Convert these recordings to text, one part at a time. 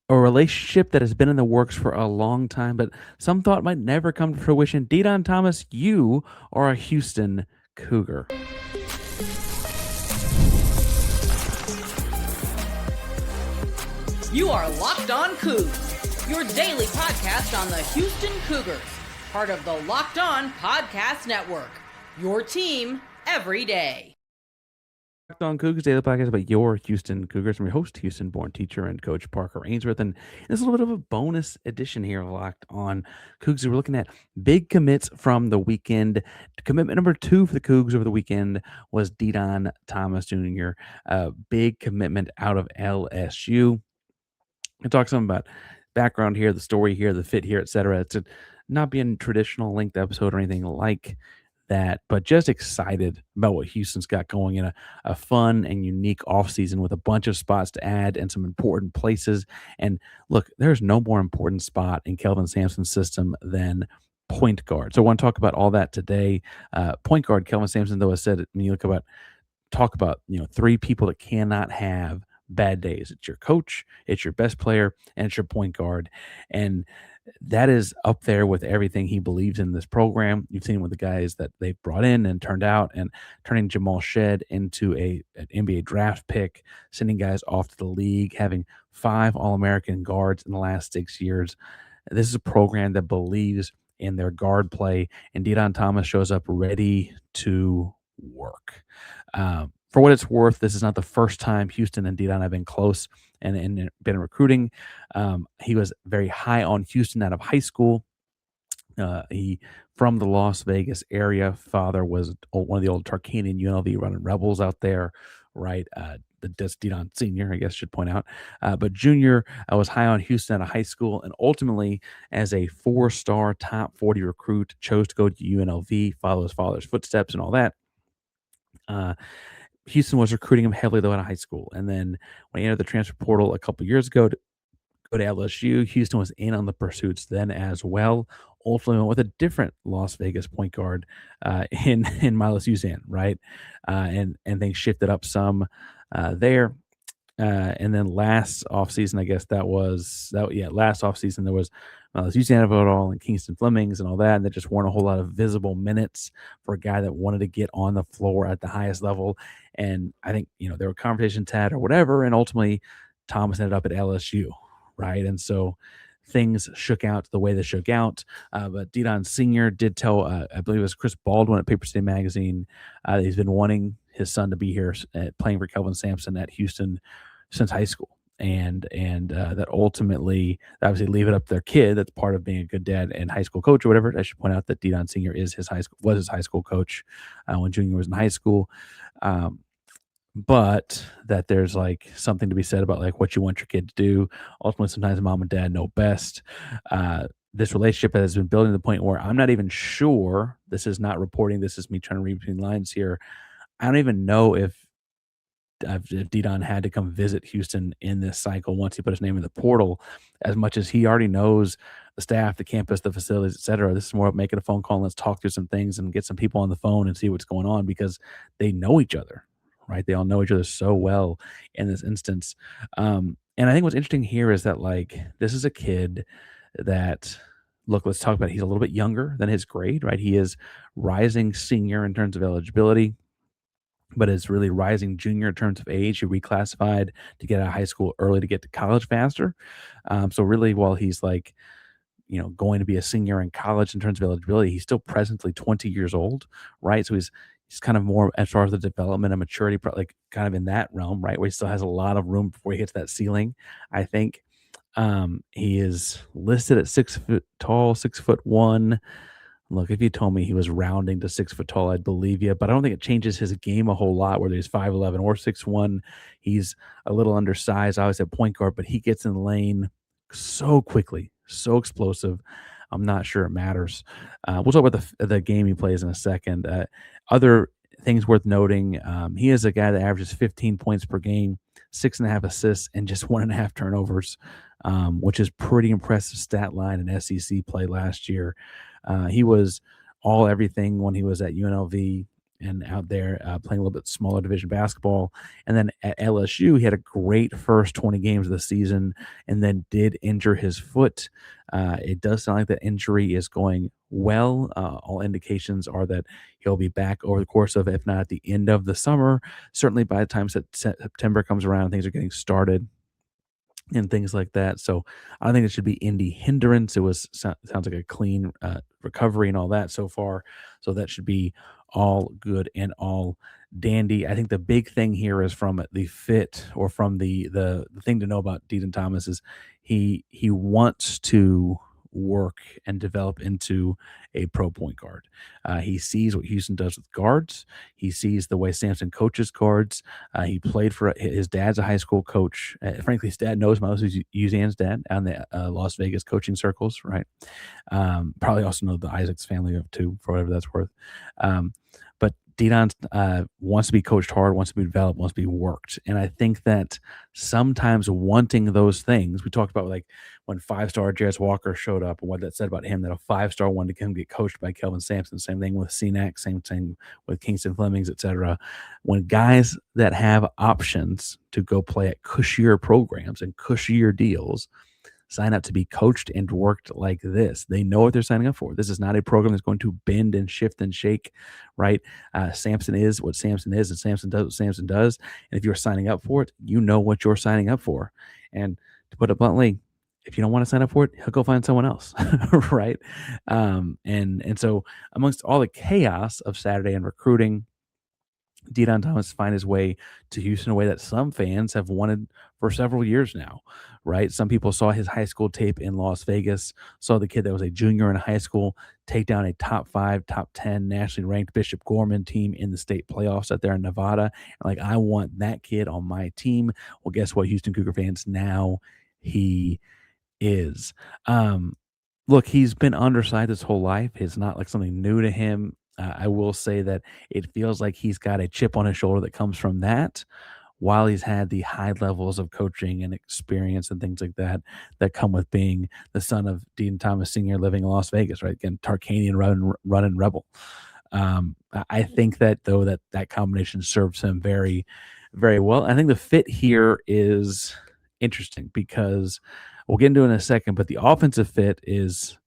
A relationship that has been in the works for a long time, but some thought might never come to fruition. Dedan Thomas, you are a Houston Cougar. You are Locked On Cougs, your daily podcast on the Houston Cougars, part of the Locked On Podcast Network, your team every day. Locked On Cougars Daily Podcast about your Houston Cougars. I'm your host, Houston-born teacher and coach Parker Ainsworth, and this is a little bit of a bonus edition here of Locked On Cougs. We're looking at big commits from the weekend. Commitment number 2 for the Cougs over the weekend was Dedan Thomas Jr. Big commitment out of LSU. We'll talk some about background here, the story here, the fit here, etc. It's not being a traditional linked episode or anything like that, but just excited about what Houston's got going in a fun and unique offseason with a bunch of spots to add and some important places. And look, there's no more important spot in Kelvin Sampson's system than point guard. So I want to talk about all that today. Point guard, Kelvin Sampson, though, has said, when you talk about 3 people that cannot have bad days. It's your coach, it's your best player, and it's your point guard. And that is up there with everything he believes in this program. You've seen with the guys that they've brought in and turned out, and turning Jamal Shead into an NBA draft pick, sending guys off to the league, having 5 All-American guards in the last 6 years. This is a program that believes in their guard play, and Dedan Thomas shows up ready to work. For what it's worth, this is not the first time Houston and Dedan have been close and been recruiting. He was very high on Houston out of high school. He from the Las Vegas area. Father was one of the old Tarkanian UNLV running Rebels out there, right? That's Dedan Sr., I guess, should point out. But Junior was high on Houston out of high school, and ultimately, as a 4-star top 40 recruit, chose to go to UNLV, follow his father's footsteps and all that. Houston was recruiting him heavily, though, out of high school. And then when he entered the transfer portal a couple years ago to go to LSU, Houston was in on the pursuits then as well. Ultimately went with a different Las Vegas point guard in Miles Usan, right? And things shifted up some there. And then last offseason, I guess last offseason there was Usain of it all and Kingston Flemings and all that, and there just weren't a whole lot of visible minutes for a guy that wanted to get on the floor at the highest level. And I think, there were conversations had or whatever, and ultimately Thomas ended up at LSU, right? And so things shook out the way they shook out. But Dedan Sr. did tell, I believe it was Chris Baldwin at Paper City Magazine, that he's been wanting his son to be here playing for Kelvin Sampson at Houston since high school. And that ultimately, obviously, leave it up to their kid. That's part of being a good dad and high school coach or whatever. I should point out that Dedan Sr. was his high school coach when Junior was in high school. But that there's like something to be said about like what you want your kid to do. Ultimately, sometimes mom and dad know best. This relationship has been building to the point where I'm not even sure. This is not reporting. This is me trying to read between lines here. I don't even know if Dedan had to come visit Houston in this cycle once he put his name in the portal, as much as he already knows the staff, the campus, the facilities, etc. This is more of making a phone call and let's talk through some things and get some people on the phone and see what's going on, because they know each other, right? They all know each other so well in this instance. And I think what's interesting here is that, like, this is a kid that, look, let's talk about it. He's a little bit younger than his grade, right? He is rising senior in terms of eligibility, but is really rising junior in terms of age. He reclassified to get out of high school early to get to college faster. So really, while he's like, going to be a senior in college in terms of eligibility, he's still presently 20 years old, right? So he's kind of more, as far as the development and maturity, like kind of in that realm, right? Where he still has a lot of room before he hits that ceiling, I think. He is listed at 6 foot tall, 6'1". Look, if you told me he was rounding to 6 foot tall, I'd believe you, but I don't think it changes his game a whole lot, whether he's 5'11" or 6'1". He's a little undersized, obviously at point guard, but he gets in the lane so quickly, so explosive. I'm not sure it matters. We'll talk about the game he plays in a second. Other things worth noting, he is a guy that averages 15 points per game, 6.5 assists, and just 1.5 turnovers, which is pretty impressive stat line in SEC play last year. He was all everything when he was at UNLV. and out there playing a little bit smaller division basketball. And then at LSU, he had a great first 20 games of the season and then did injure his foot. It does sound like that injury is going well. All indications are that he'll be back over the course of, if not at the end of the summer, certainly by the time September comes around, things are getting started and things like that. So I don't think it should be any hindrance. Sounds like a clean recovery and all that so far. So that should be all good and all dandy. I think the big thing here is from the fit, or from the thing to know about Dedan Thomas is he wants to work and develop into a pro point guard. He sees what Houston does with guards. He sees the way Sampson coaches guards. He played for his dad's a high school coach. Frankly, his dad knows most of Uzan's dad on the Las Vegas coaching circles, right? Probably also know the Isaacs family of too, for whatever that's worth. But Dedan wants to be coached hard, wants to be developed, wants to be worked. And I think that sometimes wanting those things, we talked about like when 5-star Jarris Walker showed up and what that said about him, that a 5-star wanted to come get coached by Kelvin Sampson. Same thing with CNAC, same thing with Kingston Flemings, etc. When guys that have options to go play at cushier programs and cushier deals sign up to be coached and worked like this, they know what they're signing up for. This is not a program that's going to bend and shift and shake, right? Sampson is what Sampson is, and Sampson does what Sampson does. And if you're signing up for it, you know what you're signing up for. And to put it bluntly, if you don't want to sign up for it, he'll go find someone else, right? And so amongst all the chaos of Saturday and recruiting, Dedan Thomas find his way to Houston in a way that some fans have wanted for several years now, right? Some people saw his high school tape in Las Vegas, saw the kid that was a junior in high school take down a top 5, top 10 nationally ranked Bishop Gorman team in the state playoffs out there in Nevada. And like, I want that kid on my team. Well, guess what, Houston Cougar fans? Now he is. Look, he's been undersized his whole life. It's not like something new to him. I will say that it feels like he's got a chip on his shoulder that comes from that, while he's had the high levels of coaching and experience and things like that that come with being the son of Dedan Thomas Sr. living in Las Vegas, right? Again, Tarkanian running rebel. I think that though that combination serves him very, very well. I think the fit here is interesting because we'll get into it in a second, but the offensive fit is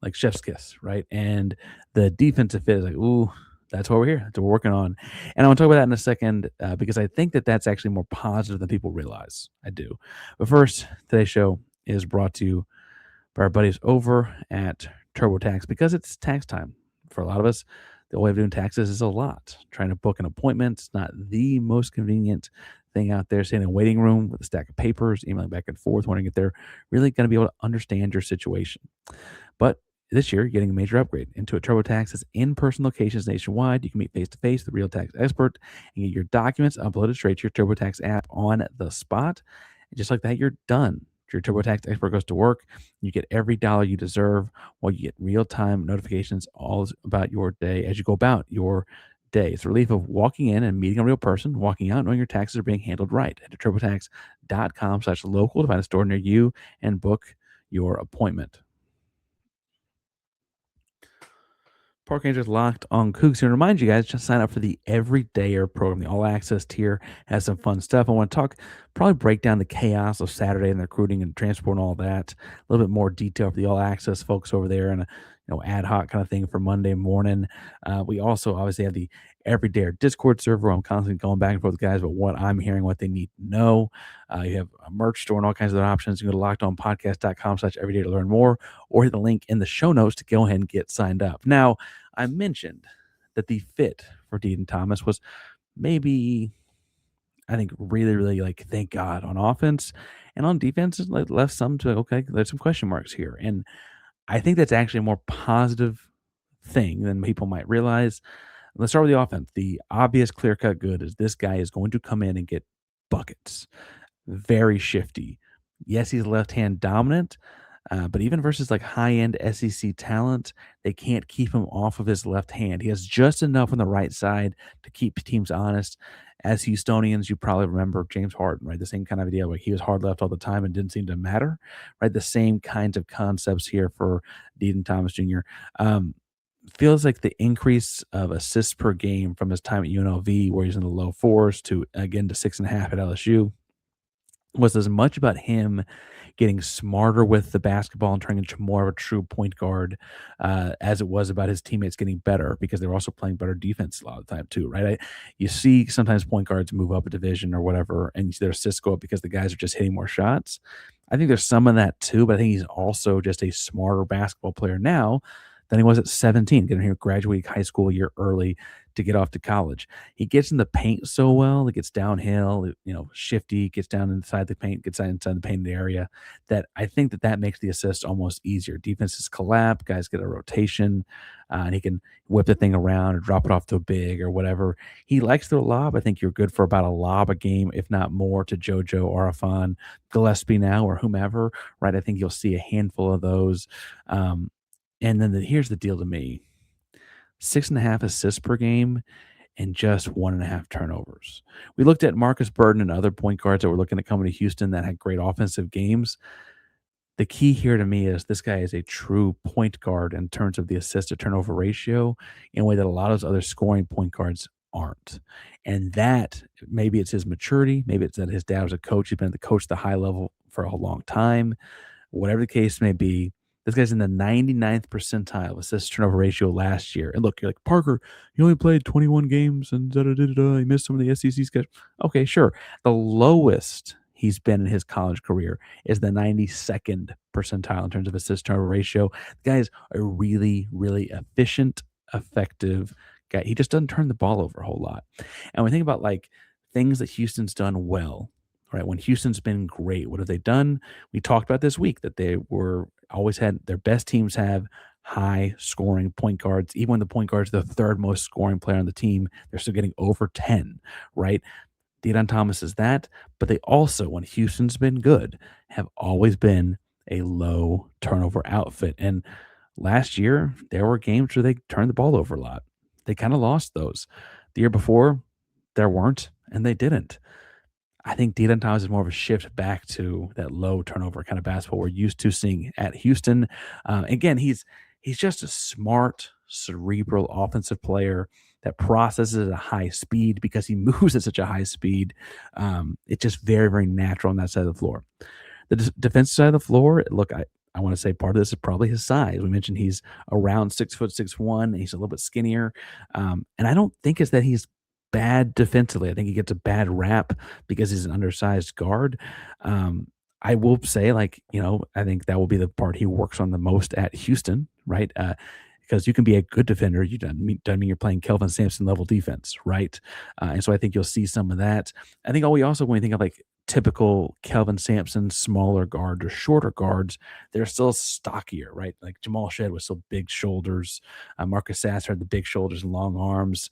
like chef's kiss, right? And the defensive fit is like, ooh, that's what we're here. That's what we're working on. And I want to talk about that in a second because I think that that's actually more positive than people realize. I do. But first, today's show is brought to you by our buddies over at TurboTax because it's tax time. For a lot of us, the way of doing taxes is a lot. Trying to book an appointment is not the most convenient thing out there. Sitting in a waiting room with a stack of papers, emailing back and forth, wondering if they're really going to be able to understand your situation. But this year, you're getting a major upgrade into a TurboTax has in-person locations nationwide. You can meet face-to-face with a real tax expert and get your documents uploaded straight to your TurboTax app on the spot. And just like that, you're done. Your TurboTax expert goes to work. You get every dollar you deserve, while you get real-time notifications all about your day as you go about your day. It's the relief of walking in and meeting a real person, walking out knowing your taxes are being handled right. Head to TurboTax.com/local to find a store near you and book your appointment. Parker Ainsworth locked on Coogs. And remind you guys, just sign up for the Everydayer program. The all access tier has some fun stuff. I want to probably break down the chaos of Saturday and the recruiting and transport and all that. A little bit more detail for the all access folks over there, and a ad hoc kind of thing for Monday morning. We also obviously have the Everydayer Discord server. I'm constantly going back and forth with guys about what I'm hearing, what they need to know. You have a merch store and all kinds of other options. You can go to lockedonpodcast.com/everyday to learn more, or hit the link in the show notes to go ahead and get signed up. Now, I mentioned that the fit for Dedan Thomas was maybe, I think, really, really like, thank God on offense, and on defense, it left some to, okay, there's some question marks here. And I think that's actually a more positive thing than people might realize. Let's start with the offense. The obvious clear cut good is this guy is going to come in and get buckets. Very shifty. Yes, he's left hand dominant, but even versus like high end SEC talent, they can't keep him off of his left hand. He has just enough on the right side to keep teams honest. As Houstonians, you probably remember James Harden, right? The same kind of idea, like he was hard left all the time and didn't seem to matter, right? The same kinds of concepts here for Dedan Thomas Jr. feels like the increase of assists per game from his time at UNLV, where he's in the low fours, to again to 6.5 at LSU, was as much about him getting smarter with the basketball and turning into more of a true point guard, as it was about his teammates getting better because they were also playing better defense a lot of the time too, right? You see sometimes point guards move up a division or whatever, and their assists go up because the guys are just hitting more shots. I think there's some of that too, but I think he's also just a smarter basketball player now than he was at 17, getting here graduating high school a year early to get off to college. He gets in the paint so well, it gets downhill, shifty, gets down inside the paint, gets inside the painted area, that I think that makes the assist almost easier. Defenses collapse, guys get a rotation, and he can whip the thing around or drop it off to a big or whatever. He likes the lob. I think you're good for about a lob a game, if not more, to JoJo, Arafan, Gillespie now, or whomever, right? I think you'll see a handful of those. And then here's the deal to me: 6.5 assists per game and just 1.5 turnovers. We looked at Marcus Burton and other point guards that were looking at coming to Houston that had great offensive games. The key here to me is this guy is a true point guard in terms of the assist to turnover ratio in a way that a lot of those other scoring point guards aren't. And that, maybe it's his maturity, maybe it's that his dad was a coach, he's been the coach at the high level for a long time. Whatever the case may be, this guy's in the 99th percentile of assist turnover ratio last year. And look, you're like, Parker, he only played 21 games and da da da da. He missed some of the SEC schedule. Okay, sure. The lowest he's been in his college career is the 92nd percentile in terms of assist turnover ratio. The guy is a really, really efficient, effective guy. He just doesn't turn the ball over a whole lot. And when we think about like things that Houston's done well, right? When Houston's been great, what have they done? We talked about this week that they were always had their best teams have high scoring point guards. Even when the point guard's the third most scoring player on the team, they're still getting over 10, right? Dedan Thomas is that, but they also, when Houston's been good, have always been a low turnover outfit. And last year, there were games where they turned the ball over a lot. They kind of lost those. The year before, there weren't, and they didn't. I think Dedan Thomas is more of a shift back to that low turnover kind of basketball we're used to seeing at Houston. Again, he's just a smart, cerebral offensive player that processes at a high speed because he moves at such a high speed. It's just very, very natural on that side of the floor. The defensive side of the floor, look, I want to say part of this is probably his size. We mentioned he's around 6 foot 6'1". He's a little bit skinnier, and I don't think it's that he's bad defensively. I think he gets a bad rap because he's an undersized guard. I will say, like, I think that will be the part he works on the most at Houston, right? Because you can be a good defender. You doesn't mean you're playing Kelvin Sampson level defense, right? And so I think you'll see some of that. I think we also, when we think of like typical Kelvin Sampson smaller guards or shorter guards, they're still stockier, right? Like Jamal Shead was still big shoulders. Marcus Sasser had the big shoulders and long arms.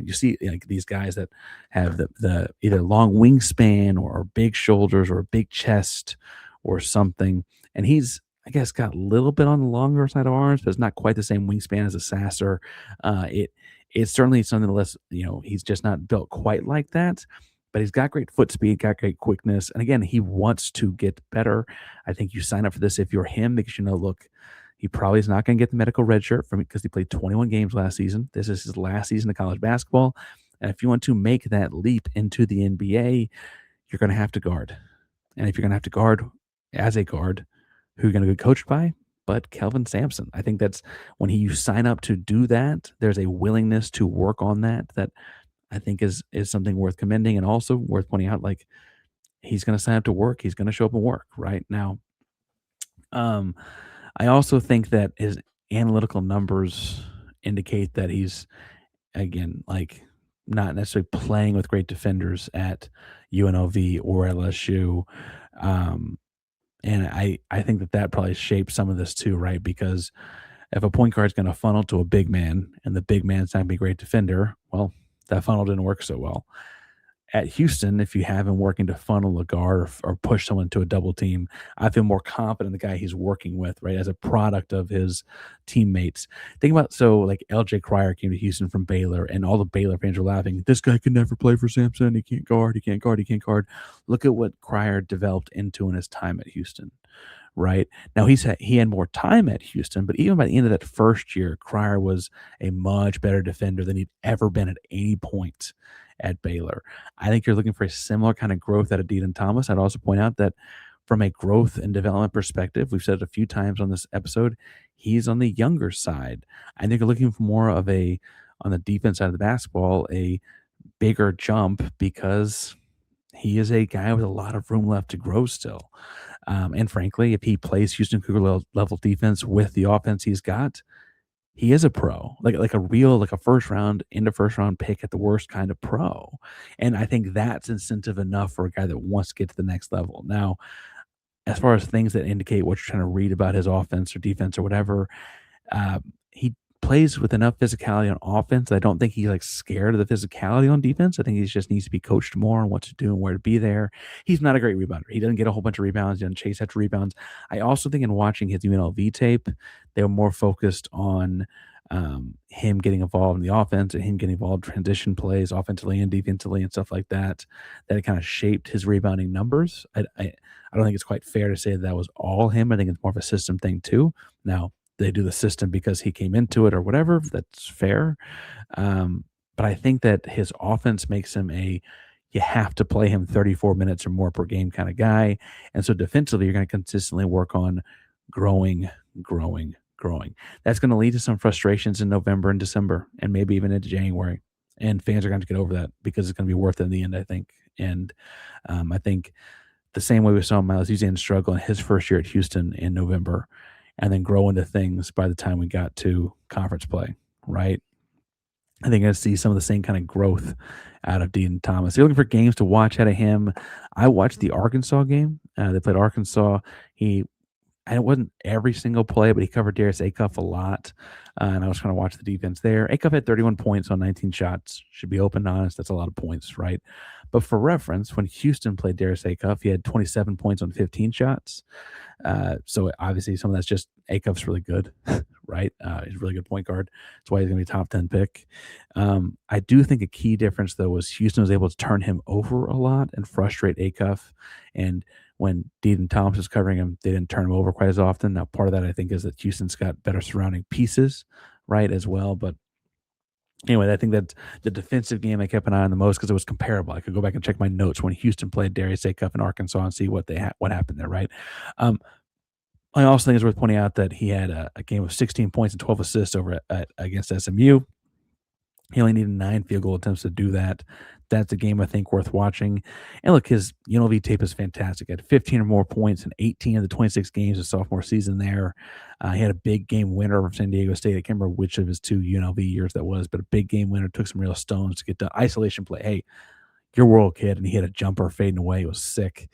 You see like these guys that have the either long wingspan or big shoulders or a big chest or something. And he's, I guess, got a little bit on the longer side of arms, but it's not quite the same wingspan as a Sasser. It's certainly something less, he's just not built quite like that, but he's got great foot speed, got great quickness. And again, he wants to get better. I think you sign up for this if you're him because look, he probably is not going to get the medical red shirt from it because he played 21 games last season. This is his last season of college basketball. And if you want to make that leap into the NBA, you're going to have to guard. And if you're going to have to guard as a guard, who you're going to get coached by? But Kelvin Sampson. I think that's when you sign up to do that, there's a willingness to work on that I think is something worth commending and also worth pointing out. Like, he's going to sign up to work. He's going to show up and work right now. I also think that his analytical numbers indicate that he's, again, like, not necessarily playing with great defenders at UNLV or LSU. And I think that probably shapes some of this too, right? Because if a point guard is going to funnel to a big man and the big man's not going to be a great defender, well, that funnel didn't work so well. At Houston, if you have him working to funnel a guard or push someone to a double team, I feel more confident in the guy he's working with, right, as a product of his teammates. Think about, like LJ Cryer came to Houston from Baylor, and all the Baylor fans were laughing. This guy could never play for Sampson. He can't guard. He can't guard. He can't guard. Look at what Cryer developed into in his time at Houston, right? Now he had more time at Houston, but even by the end of that first year, Cryer was a much better defender than he'd ever been at any point at Baylor. I think you're looking for a similar kind of growth out of Dedan Thomas. I'd also point out that from a growth and development perspective, we've said it a few times on this episode, he's on the younger side. I think you're looking for more of a on the defense side of the basketball, a bigger jump because he is a guy with a lot of room left to grow still. And frankly, if he plays Houston Cougar level defense with the offense he's got, he is a pro, like a real, like a first round into first round pick at the worst kind of pro. And I think that's incentive enough for a guy that wants to get to the next level. Now, as far as things that indicate what you're trying to read about his offense or defense or whatever, he plays with enough physicality on offense. I don't think he's like scared of the physicality on defense. I think he just needs to be coached more on what to do and where to be there. He's not a great rebounder. He doesn't get a whole bunch of rebounds. He doesn't chase after rebounds. I also think in watching his UNLV tape, they were more focused on him getting involved in the offense and him getting involved in transition plays offensively and defensively and stuff like that. That it kind of shaped his rebounding numbers. I don't think it's quite fair to say that was all him. I think it's more of a system thing too. Now, they do the system because he came into it or whatever. That's fair. But I think that his offense makes him you have to play him 34 minutes or more per game kind of guy. And so defensively, you're going to consistently work on growing, growing. That's going to lead to some frustrations in November and December and maybe even into January. And fans are going to get over that because it's going to be worth it in the end, I think. And I think the same way we saw Miles Uzan struggle in his first year at Houston in November and then grow into things by the time we got to conference play, right? I think I see some of the same kind of growth out of Dean Thomas. You're looking for games to watch out of him. I watched the Arkansas game. They played Arkansas. And it wasn't every single play, but he covered Darius Acuff a lot. And I was trying to watch the defense there. Acuff had 31 points on 19 shots. Should be open and honest. That's a lot of points, right? But for reference, when Houston played Darius Acuff, he had 27 points on 15 shots. So obviously some of that's just Acuff's really good, right? He's a really good point guard. That's why he's going to be a top 10 pick. I do think a key difference, though, was Houston was able to turn him over a lot and frustrate Acuff. And when Dedan Thomas was covering him, they didn't turn him over quite as often. Now, part of that, I think, is that Houston's got better surrounding pieces, right, as well. But anyway, I think that the defensive game I kept an eye on the most because it was comparable. I could go back and check my notes when Houston played Darius Acuff in Arkansas and see what happened there, right? Um, I also think it's worth pointing out that he had a game of 16 points and 12 assists over against SMU. He only needed 9 field goal attempts to do that. That's a game I think worth watching. And look, his UNLV tape is fantastic. He had 15 or more points in 18 of the 26 games of sophomore season there. He had a big game winner over San Diego State. I can't remember which of his 2 UNLV years that was, but a big game winner. Took some real stones to get to isolation play. Hey, your world kid, and he had a jumper fading away. It was sick.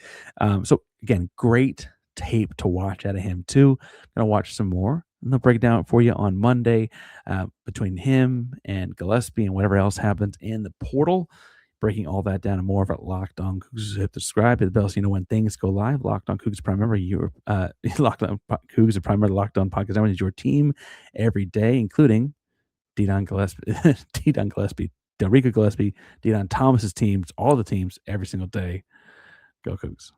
So again, great tape to watch out of him too. Gonna watch some more. And they'll break it down for you on Monday between him and Gillespie and whatever else happens in the portal. Breaking all that down and more of it. Locked On Cougs. Hit the subscribe, hit the bell so you know when things go live. Locked On Cougs Prime member. You're Locked On Cougs, a primary Locked On podcast. Is your team every day, including Dedan Gillespie, Delrica Gillespie, Dedan Thomas's teams, all the teams every single day. Go Cougs.